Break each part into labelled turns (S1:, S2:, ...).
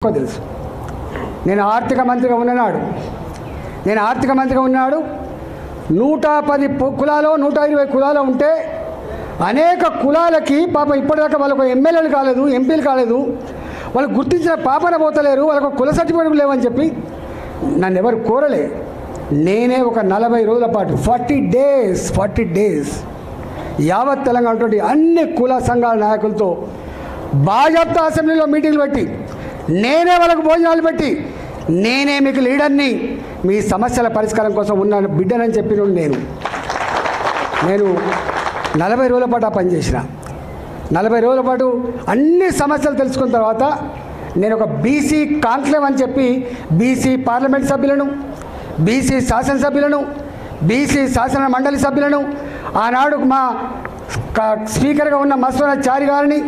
S1: తెలుసు నేను ఆర్థిక మంత్రిగా ఉన్నాడు 110 కులాలు 120 కులాలు ఉంటే అనేక కులాలకి పాపం ఇప్పటిదాకా వాళ్ళకు ఎమ్మెల్యేలు కాలేదు ఎంపీలు కాలేదు వాళ్ళు గుర్తించిన పాపన పోతలేరు వాళ్ళకు కుల సర్టిఫికేట్ లేవని చెప్పి నన్ను ఎవరు కోరలే నేనే ఒక 40 రోజుల పాటు 40 డేస్ యావత్ తెలంగాణ అన్ని కుల సంఘాల నాయకులతో భాజపా అసెంబ్లీలో మీటింగ్లు పెట్టి నేనే వాళ్ళకు భోజనాలు పెట్టి నేనే మీకు లీడర్ని మీ సమస్యల పరిష్కారం కోసం ఉన్న బిడ్డనని చెప్పిన నేను 40 రోజుల పాటు ఆ పని చేసిన 40 రోజుల పాటు అన్ని సమస్యలు తెలుసుకున్న తర్వాత నేను ఒక బీసీ కాంక్లేవ్ అని చెప్పి బీసీ పార్లమెంట్ సభ్యులను బీసీ శాసనసభ్యులను బీసీ శాసన మండలి సభ్యులను ఆనాడు మా స్పీకర్గా ఉన్న మస్వనాచారి గారిని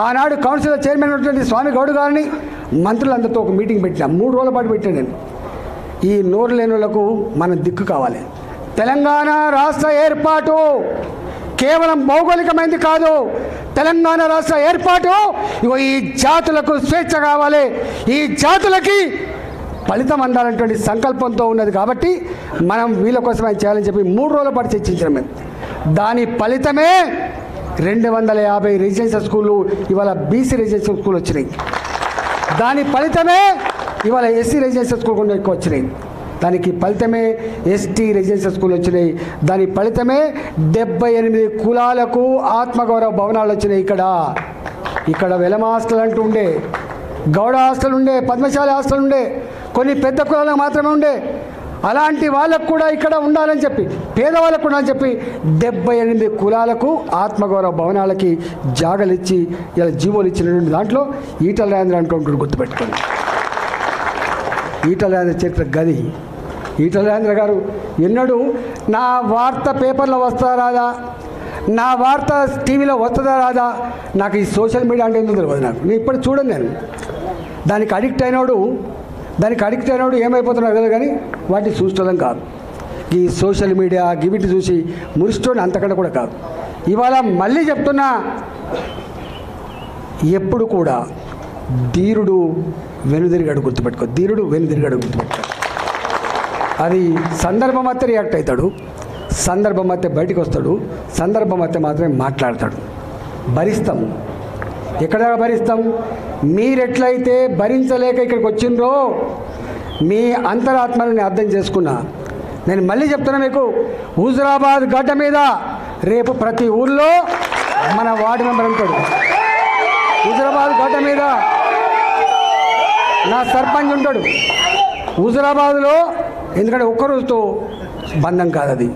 S1: ఆనాడు కౌన్సిల్ చైర్మన్ ఉన్నటువంటి స్వామి గౌడ్ గారిని మంత్రులందరితో ఒక మీటింగ్ పెట్టినా 3 రోజుల పాటు పెట్టాను నేను ఈ నోరు లేని వాళ్ళకు మనం దిక్కు కావాలి తెలంగాణ రాష్ట్ర ఏర్పాటు కేవలం భౌగోళికమైనది కాదు తెలంగాణ రాష్ట్ర ఏర్పాటు ఈ జాతులకు స్వేచ్ఛ కావాలి ఈ జాతులకి ఫలితం అందాలనేటువంటి సంకల్పంతో ఉన్నది కాబట్టి మనం వీళ్ళ కోసమే చేయాలని చెప్పి 3 రోజుల పాటు చర్చించాం మేము దాని ఫలితమే 250 రెసిడెన్షియల్ స్కూళ్ళు ఇవాళ బీసీ రెసిడెన్షియల్ స్కూల్ వచ్చినాయి దాని ఫలితమే ఇవాళ ఎస్సీ రెసిడెన్షియల్ స్కూల్ కూడా ఎక్కువ వచ్చినాయి దానికి ఫలితమే ఎస్టీ రెసిడెన్షియల్ స్కూల్ వచ్చినాయి దాని ఫలితమే 78 కులాలకు ఆత్మగౌరవ భవనాలు వచ్చినాయి ఇక్కడ వెలమ హాస్టల్ అంటూ ఉండే గౌడ హాస్టల్ ఉండే పద్మశాలి హాస్టల్ ఉండే కొన్ని పెద్ద కులాలకు మాత్రమే ఉండే అలాంటి వాళ్ళకు కూడా ఇక్కడ ఉండాలని చెప్పి పేదవాళ్ళకు ఉండాలని చెప్పి 78 కులాలకు ఆత్మగౌరవ భవనాలకి జాగలు ఇచ్చి ఇలా జీవోలు ఇచ్చినటువంటి దాంట్లో ఈటల రాజేంద్ర అంటూ గుర్తుపెట్టుకోండి ఈటల రాజేంద్ర చరిత్ర గది ఈటల రాజేంద్ర గారు ఎన్నడూ నా వార్త పేపర్లో వస్తుందా రాదా నా వార్త టీవీలో వస్తుందా రాదా నాకు ఈ సోషల్ మీడియా అంటే ఎందుకు తెలియదు నాకు నేను ఇప్పుడు చూడండి నేను దానికి అడిక్ట్ అయినోడు ఏమైపోతున్నాడు కదా కానీ వాటిని చూసుకోవడం కాదు ఈ సోషల్ మీడియా గివిటి చూసి మురిస్తోని అంతకంటే కూడా కాదు ఇవాళ మళ్ళీ చెప్తున్నా ఎప్పుడు కూడా ధీరుడు వెనుదిరిగాడు గుర్తుపెట్టుకో అది సందర్భం అయితే రియాక్ట్ అవుతాడు సందర్భం అయితే బయటకు వస్తాడు సందర్భం అయితే మాత్రమే మాట్లాడతాడు భరిస్తాం ఎక్కడ భరిస్తాం మీరెట్లయితే భరించలేక ఇక్కడికి వచ్చిండ్రో మీ అంతరాత్మని అర్థం చేసుకున్నా నేను మళ్ళీ చెప్తున్నా మీకు హుజురాబాద్ గడ్డ మీద రేపు ప్రతి ఊళ్ళో మన వార్డు మెంబర్ ఉంటాడు హుజురాబాద్ గడ్డ మీద నా సర్పంచ్ ఉంటాడు హుజురాబాద్లో ఎందుకంటే ఒక్కరోజుతో బంధం కాదు అది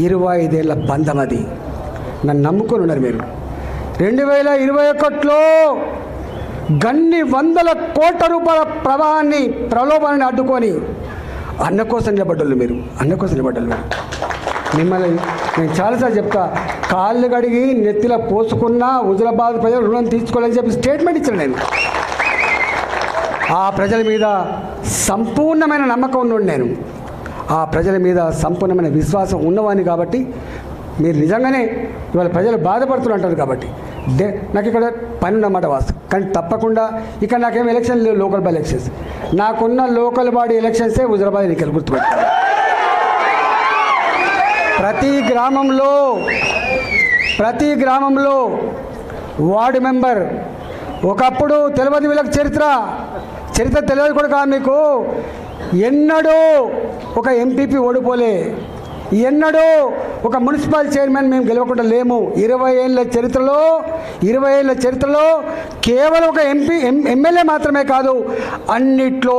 S1: 25 ఏళ్ళ బంధం అది నన్ను నమ్ముకొని ఉన్నారు మీరు 2021లో గన్ని 100 కోట్ల రూపాయల ప్రలోభాన్ని అడ్డుకొని అన్న కోసం నిలబడ్డోళ్ళు మీరు మిమ్మల్ని నేను చాలాసార్లు చెప్తా కాళ్ళు కడిగి నెత్తిలో పోసుకున్న హుజురాబాద్ ప్రజలు రుణం తీసుకోవాలని చెప్పి స్టేట్మెంట్ ఇచ్చాను నేను ఆ ప్రజల మీద సంపూర్ణమైన నమ్మకం ఉన్నోడు నేను ఆ ప్రజల మీద సంపూర్ణమైన విశ్వాసం ఉన్నవాడిని కాబట్టి మీరు నిజంగానే ఇవాళ ప్రజలు బాధపడుతుంటారు కాబట్టి నాకు ఇక్కడ పని ఉన్నమాట వాస్తవం కానీ తప్పకుండా ఇక్కడ నాకేం ఎలక్షన్ లేవు లోకల్ బాడీ ఎలక్షన్స్ నాకున్న లోకల్ బాడీ ఎలక్షన్సే హుజురాబాద్ ఎన్నికలు గుర్తుపెట్టాను ప్రతి గ్రామంలో వార్డు మెంబర్ ఒకప్పుడు తెలియదు వీళ్ళకి చరిత్ర తెలియదు కూడా కాదు మీకు ఎన్నడూ ఒక ఎంపీపీ ఓడిపోలే ఎన్నడూ ఒక మున్సిపల్ చైర్మన్ మేము గెలవకుండా లేము 20 ఏళ్ళ చరిత్రలో కేవలం ఒక ఎమ్మెల్యే మాత్రమే కాదు అన్నిట్లో